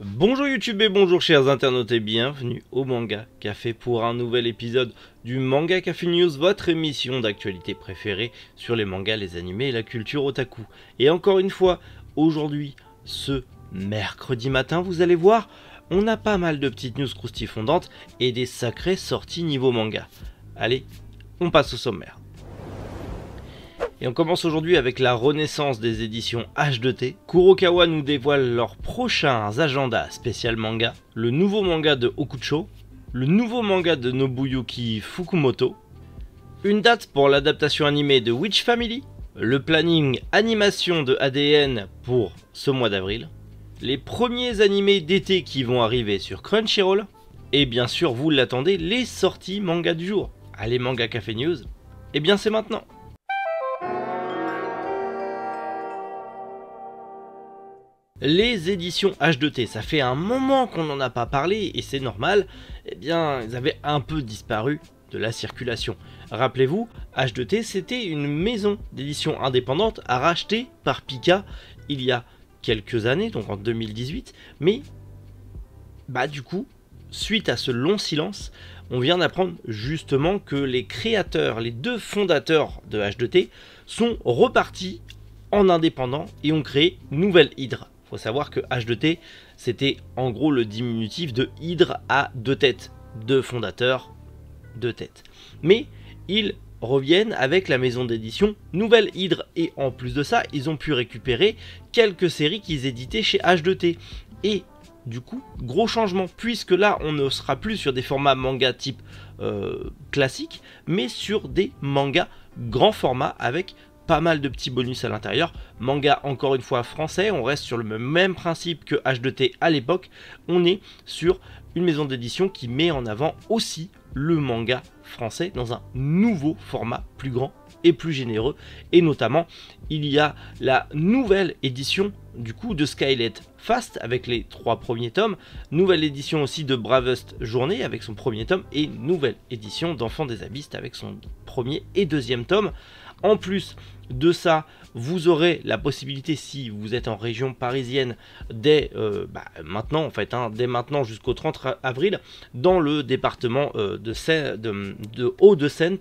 Bonjour YouTube et bonjour chers internautes et bienvenue au Manga Café pour un nouvel épisode du Manga Café News, votre émission d'actualité préférée sur les mangas, les animés et la culture otaku. Et encore une fois, aujourd'hui, ce mercredi matin, vous allez voir, on a pas mal de petites news croustifondantes et des sacrées sorties niveau manga. Allez, on passe au sommaire. Et on commence aujourd'hui avec la renaissance des éditions H2T. Kurokawa nous dévoile leurs prochains agendas spécial manga, le nouveau manga de Hokucho, le nouveau manga de Nobuyuki Fukumoto, une date pour l'adaptation animée de Witch Family, le planning animation de ADN pour ce mois d'avril, les premiers animés d'été qui vont arriver sur Crunchyroll, et bien sûr, vous l'attendez, les sorties manga du jour. Allez, Manga Café News, et bien c'est maintenant. Les éditions H2T, ça fait un moment qu'on n'en a pas parlé et c'est normal, eh bien ils avaient un peu disparu de la circulation. Rappelez-vous, H2T c'était une maison d'édition indépendante rachetée par Pika il y a quelques années, donc en 2018, mais du coup, suite à ce long silence, on vient d'apprendre justement que les créateurs, les deux fondateurs de H2T sont repartis en indépendant et ont créé Nouvelle Hydre. Faut savoir que H2T, c'était en gros le diminutif de Hydre à deux têtes. Deux fondateurs, deux têtes. Mais ils reviennent avec la maison d'édition Nouvelle Hydre. Et en plus de ça, ils ont pu récupérer quelques séries qu'ils éditaient chez H2T. Et du coup, gros changement, puisque là, on ne sera plus sur des formats manga type classique, mais sur des mangas grand format avec pas mal de petits bonus à l'intérieur. Manga encore une fois français, on reste sur le même principe que H2T à l'époque. On est sur une maison d'édition qui met en avant aussi le manga français dans un nouveau format plus grand et plus généreux. Et notamment, il y a la nouvelle édition du coup de Skylet Fast avec les 3 premiers tomes, nouvelle édition aussi de Bravest Journée avec son premier tome et nouvelle édition d'Enfants des Abysses avec son premier et deuxième tome. En plus de ça, vous aurez la possibilité, si vous êtes en région parisienne, dès maintenant, en fait, dès maintenant jusqu'au 30 avril, dans le département de Hauts-de-Seine,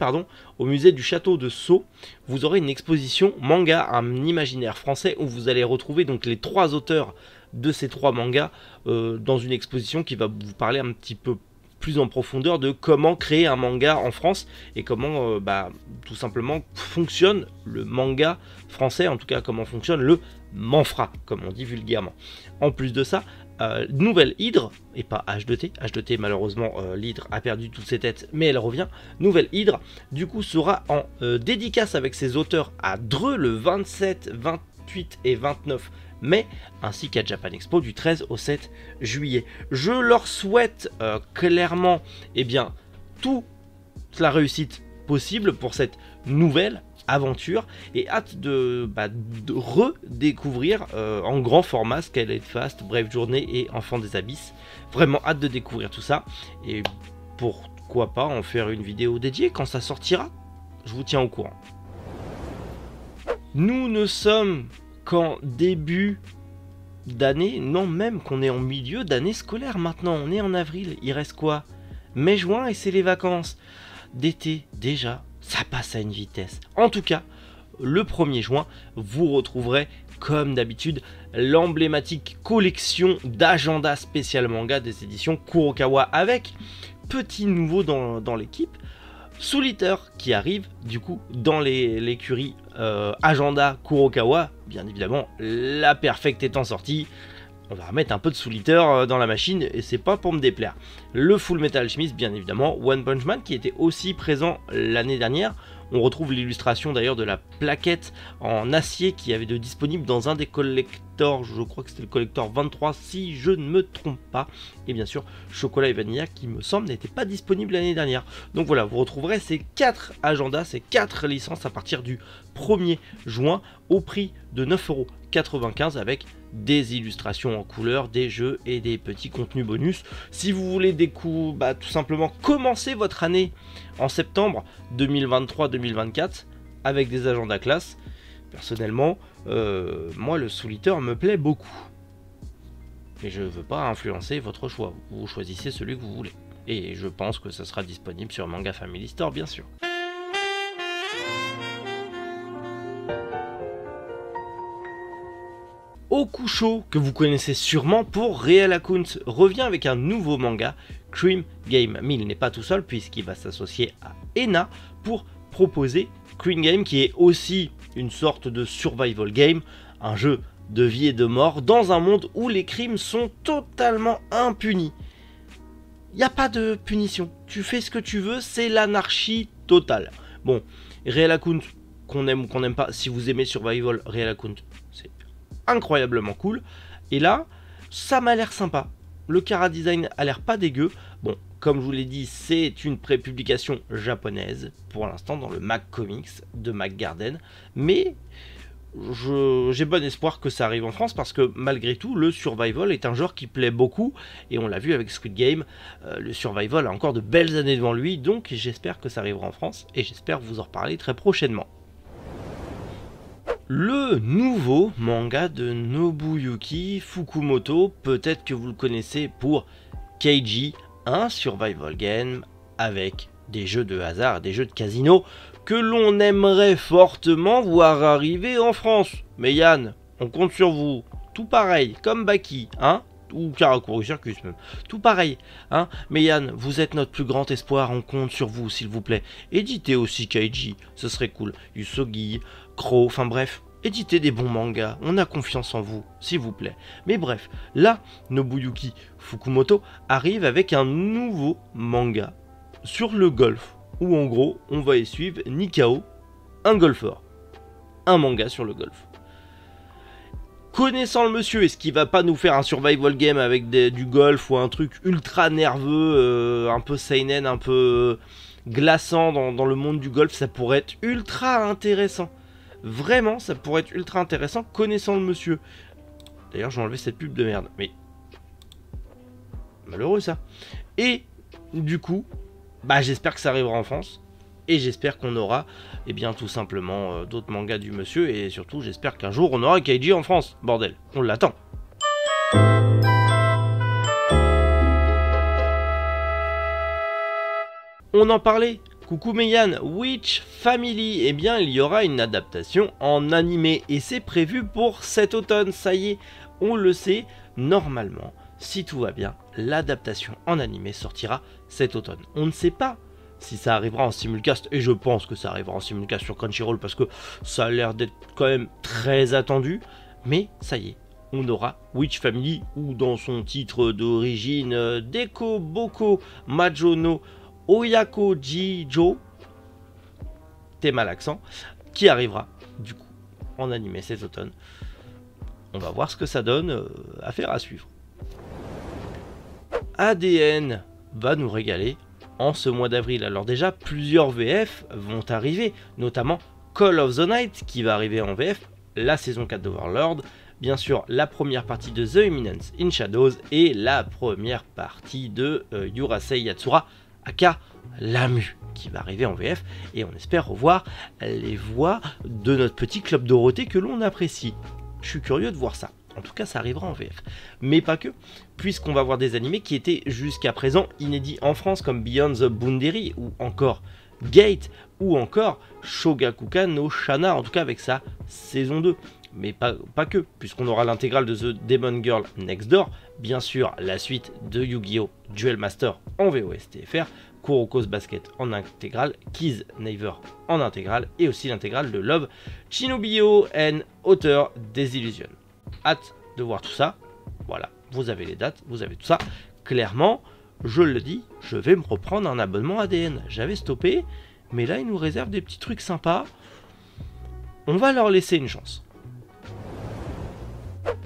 au musée du château de Sceaux, vous aurez une exposition manga, un imaginaire français, où vous allez retrouver donc les 3 auteurs de ces 3 mangas dans une exposition qui va vous parler un petit peu plus en profondeur de comment créer un manga en France et comment tout simplement fonctionne le manga français, en tout cas comment fonctionne le manfra comme on dit vulgairement. En plus de ça, Nouvelle Hydre, et pas H2T, H2T malheureusement l'Hydre a perdu toutes ses têtes mais elle revient, Nouvelle Hydre du coup sera en dédicace avec ses auteurs à Dreux le 27, 28 et 29 mai, ainsi qu'à Japan Expo du 13 au 7 juillet. Je leur souhaite clairement toute la réussite possible pour cette nouvelle aventure et hâte de redécouvrir en grand format Skylet Fast, Brave Journée et Enfants des Abysses. Vraiment hâte de découvrir tout ça et pourquoi pas en faire une vidéo dédiée quand ça sortira. Je vous tiens au courant. Nous ne sommes qu'en début d'année, non même qu'on est en milieu d'année scolaire maintenant, on est en avril, il reste quoi? Mai-juin et c'est les vacances d'été déjà, ça passe à une vitesse. En tout cas, le 1er juin, vous retrouverez comme d'habitude l'emblématique collection d'agenda spécial manga des éditions Kurokawa avec petit nouveau dans l'équipe. Souliter qui arrive du coup dans l'écurie agenda Kurokawa, bien évidemment la perfecte étant sortie, on va remettre un peu de Souliter dans la machine et c'est pas pour me déplaire. Le Full Metal Alchemist bien évidemment, One Punch Man qui était aussi présent l'année dernière, on retrouve l'illustration d'ailleurs de la plaquette en acier qui avait de disponible dans un des collectors, je crois que c'était le collector 23 si je ne me trompe pas, et bien sûr Chocolat et Vanilla qui me semble n'était pas disponible l'année dernière. Donc voilà, vous retrouverez ces 4 agendas, ces 4 licences à partir du 1er juin au prix de 9,95 € avec des illustrations en couleur, des jeux et des petits contenus bonus. Si vous voulez tout simplement commencer votre année en septembre 2023-2024 avec des agendas classe, personnellement, moi le Souliter me plaît beaucoup. mais je ne veux pas influencer votre choix. Vous choisissez celui que vous voulez. Et je pense que ça sera disponible sur Manga Family Store, bien sûr. Okusho, que vous connaissez sûrement pour Real Account, revient avec un nouveau manga, Cream Game. Mais il n'est pas tout seul puisqu'il va s'associer à Ena pour proposer Cream Game, qui est aussi une sorte de survival game, un jeu de vie et de mort dans un monde où les crimes sont totalement impunis. Il n'y a pas de punition, tu fais ce que tu veux, c'est l'anarchie totale. Bon, Real Account, qu'on aime ou qu'on n'aime pas, si vous aimez Survival, Real Account, c'est incroyablement cool. Et là, ça m'a l'air sympa. Le chara design a l'air pas dégueu. Bon, comme je vous l'ai dit, c'est une prépublication japonaise, pour l'instant dans le Mac Comics de Mac Garden. Mais j'ai bon espoir que ça arrive en France, parce que malgré tout, le survival est un genre qui plaît beaucoup. Et on l'a vu avec Squid Game, le survival a encore de belles années devant lui. Donc j'espère que ça arrivera en France, et j'espère vous en reparler très prochainement. Le nouveau manga de Nobuyuki Fukumoto, peut-être que vous le connaissez pour Keiji, un survival game avec des jeux de hasard, des jeux de casino que l'on aimerait fortement voir arriver en France. Mais Yann, on compte sur vous, tout pareil, comme Baki, hein, ou Karakuri Circus même, tout pareil, hein. Mais Yann, vous êtes notre plus grand espoir, on compte sur vous s'il vous plaît. Éditez aussi Keiji, ce serait cool. Yusogi, Crow, enfin bref, éditez des bons mangas, on a confiance en vous, s'il vous plaît. Mais bref, là, Nobuyuki Fukumoto arrive avec un nouveau manga sur le golf, où en gros, on va y suivre Nikao, un golfeur. Un manga sur le golf. Connaissant le monsieur, est-ce qu'il va pas nous faire un survival game avec du golf ou un truc ultra nerveux, un peu seinen, un peu glaçant dans le monde du golf? Ça pourrait être ultra intéressant. Vraiment, ça pourrait être ultra intéressant, connaissant le monsieur. D'ailleurs, j'ai enlevé cette pub de merde, mais malheureux ça. Et du coup, bah j'espère que ça arrivera en France. Et j'espère qu'on aura, eh bien, tout simplement d'autres mangas du monsieur. Et surtout, j'espère qu'un jour, on aura Keiji en France. Bordel, on l'attend. On en parlait. Coucou Meian, Witch Family, eh bien il y aura une adaptation en animé et c'est prévu pour cet automne, ça y est, on le sait, normalement, si tout va bien, l'adaptation en animé sortira cet automne. On ne sait pas si ça arrivera en simulcast, et je pense que ça arrivera en simulcast sur Crunchyroll parce que ça a l'air d'être quand même très attendu, mais ça y est, on aura Witch Family, ou dans son titre d'origine, Deko Boko Majono Oyako Jijo, t'es mal accent, qui arrivera du coup en animé cet automne. On va voir ce que ça donne, affaire à suivre. ADN va nous régaler en ce mois d'avril. Alors déjà, plusieurs VF vont arriver, notamment Call of the Night qui va arriver en VF, la saison 4 d'Overlord, bien sûr la première partie de The Eminence in Shadows et la première partie de Yurasei Yatsura aka Lamu qui va arriver en VF, et on espère revoir les voix de notre petit club Dorothée que l'on apprécie. Je suis curieux de voir ça. En tout cas, ça arrivera en VF. Mais pas que, puisqu'on va voir des animés qui étaient jusqu'à présent inédits en France, comme Beyond the Boundary, ou encore Gate, ou encore Shogakukan no Shana, en tout cas avec sa saison 2. Mais pas que, puisqu'on aura l'intégrale de The Demon Girl Next Door, bien sûr la suite de Yu-Gi-Oh! Duel Master en VOSTFR, Kuroko's Basket en intégrale, Keys Never en intégrale, et aussi l'intégrale de Love, Shinobi-Oh and Auteur des Illusions. Hâte de voir tout ça. Voilà, vous avez les dates, vous avez tout ça. Clairement, je le dis, je vais me reprendre un abonnement ADN. J'avais stoppé, mais là ils nous réservent des petits trucs sympas. On va leur laisser une chance.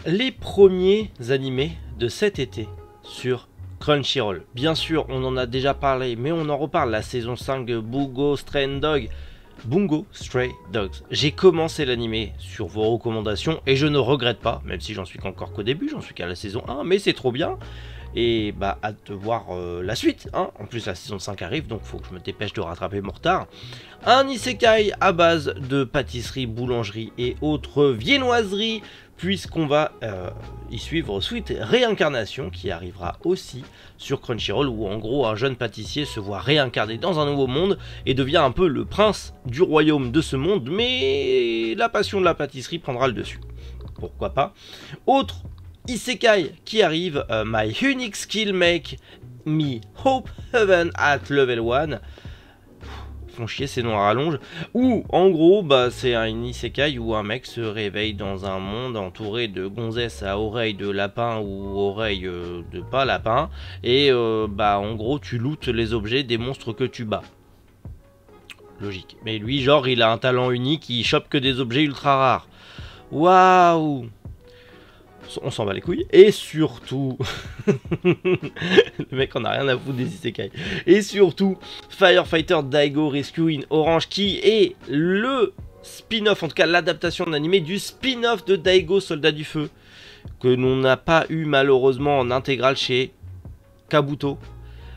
Les premiers animés de cet été sur Crunchyroll. Bien sûr, on en a déjà parlé, mais on en reparle. La saison 5 de Bungo Stray Dogs. J'ai commencé l'animé sur vos recommandations et je ne regrette pas, même si j'en suis qu'encore qu'au début, j'en suis qu'à la saison 1, mais c'est trop bien. Et bah, hâte de voir la suite, hein. En plus, la saison 5 arrive, donc faut que je me dépêche de rattraper mon retard. Un isekai à base de pâtisserie, boulangerie et autres viennoiseries puisqu'on va y suivre Sweet Réincarnation qui arrivera aussi sur Crunchyroll, où en gros un jeune pâtissier se voit réincarné dans un nouveau monde et devient un peu le prince du royaume de ce monde, mais la passion de la pâtisserie prendra le dessus. Pourquoi pas. Autre Isekai qui arrive, My Unique Skill Make Me Hope Heaven at Level 1. Font chier ces noms à rallonge, où en gros bah c'est un isekai où un mec se réveille dans un monde entouré de gonzesses à oreilles de lapin ou oreilles de pas lapin, et bah en gros tu lootes les objets des monstres que tu bats. Logique. Mais lui genre il a un talent unique, il chope que des objets ultra rares. Waouh! On s'en bat les couilles. Et surtout, le mec en a rien à foutre des isekai. Et surtout, Firefighter Daigo Rescue in Orange, qui est le spin-off, en tout cas l'adaptation d'animé du spin-off de Daigo Soldat du Feu, que l'on n'a pas eu malheureusement en intégrale chez Kabuto.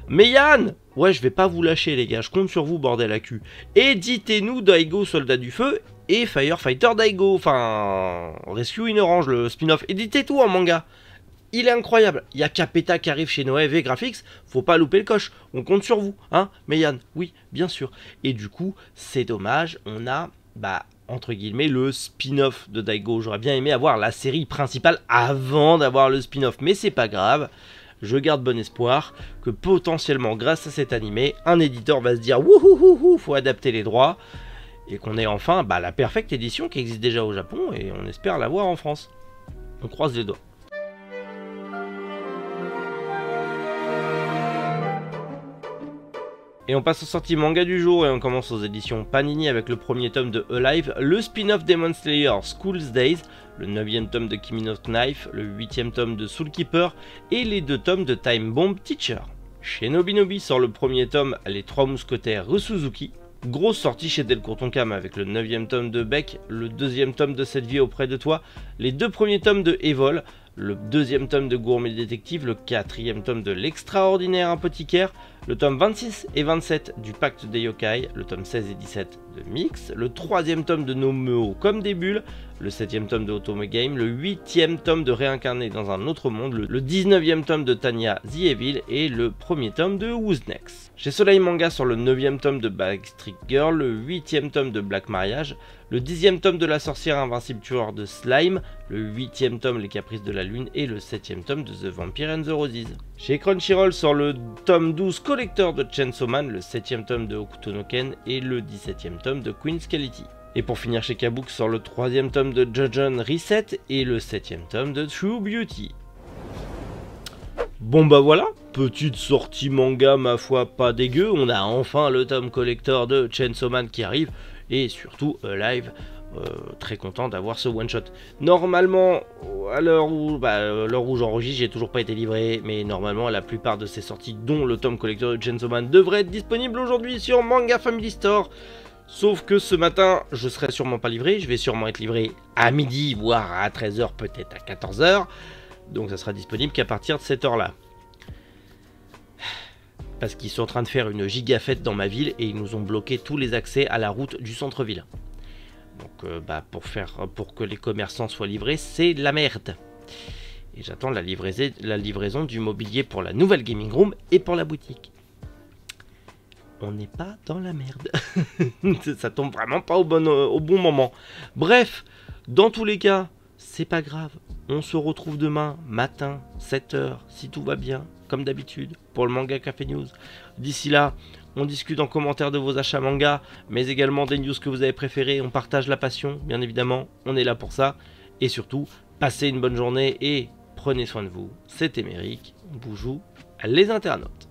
Mais Yann, ouais, je vais pas vous lâcher les gars, je compte sur vous bordel à cul. Éditez-nous Daigo Soldat du Feu et Firefighter Daigo, enfin Rescue in Orange, le spin-off. Éditez tout en manga. Il est incroyable. Il y a Capeta qui arrive chez Noé V Graphics, faut pas louper le coche. On compte sur vous, hein. Mais Yann, oui, bien sûr. Et du coup, c'est dommage, on a, bah, entre guillemets, le spin-off de Daigo. J'aurais bien aimé avoir la série principale avant d'avoir le spin-off, mais c'est pas grave. Je garde bon espoir que potentiellement, grâce à cet animé, un éditeur va se dire wouhouhouhou, faut adapter les droits, et qu'on ait enfin bah, la perfecte édition qui existe déjà au Japon, et on espère l'avoir en France. On croise les doigts. Et on passe aux sorties manga du jour et on commence aux éditions Panini avec le premier tome de Alive, le spin-off Demon Slayer School's Days, le 9e tome de Kimi no Knife, le 8e tome de Soul Keeper et les 2 tomes de Time Bomb Teacher. Chez Nobinobi sort le premier tome Les 3 mousquetaires Rusuzuki. Grosse sortie chez Delcourt Tonkam avec le 9e tome de Beck, le 2e tome de Cette vie auprès de toi, les 2 premiers tomes de Evol, le 2e tome de Gourmet Détective, le 4e tome de L'extraordinaire apothicaire, le tome 26 et 27 du Pacte des Yokai, le tome 16 et 17 de Mix, le 3e tome de Nomeo comme des bulles, le 7e tome de Otome Game, le 8e tome de Réincarné dans un autre monde, le 19e tome de Tanya The Evil et le 1er tome de Who's Next. Chez Soleil Manga sur le 9e tome de Backstreet Girl, le 8e tome de Black Mariage, le 10e tome de La sorcière invincible tueur de slime, le 8e tome Les caprices de la lune et le 7e tome de The Vampire and the Roses. Chez Crunchyroll sort le tome 12 collector de Chainsaw Man, le 7e tome de Hokuto no Ken et le 17e tome de Queen's Quality. Et pour finir chez Kabook sort le 3e tome de Jojon Reset et le 7e tome de True Beauty. Bon bah voilà, petite sortie manga ma foi pas dégueu, on a enfin le tome collector de Chainsaw Man qui arrive et surtout Alive, très content d'avoir ce one shot. Normalement à l'heure où j'enregistre j'ai toujours pas été livré, mais normalement la plupart de ces sorties dont le tome collector de Chainsaw Man devrait être disponible aujourd'hui sur Manga Family Store. Sauf que ce matin, je serai sûrement pas livré, je vais sûrement être livré à midi, voire à 13h, peut-être à 14h. Donc ça sera disponible qu'à partir de cette heure-là. Parce qu'ils sont en train de faire une giga fête dans ma ville et ils nous ont bloqué tous les accès à la route du centre-ville. Donc pour que les commerçants soient livrés, c'est la merde. Et j'attends la livraison du mobilier pour la nouvelle gaming room et pour la boutique. On n'est pas dans la merde. Ça tombe vraiment pas au bon moment. Bref, dans tous les cas, c'est pas grave. On se retrouve demain, matin, 7h, si tout va bien, comme d'habitude, pour le Manga Café News. D'ici là, on discute en commentaire de vos achats manga, mais également des news que vous avez préférées. On partage la passion, bien évidemment, on est là pour ça. Et surtout, passez une bonne journée et prenez soin de vous. C'était Méric, on vous joue les internautes.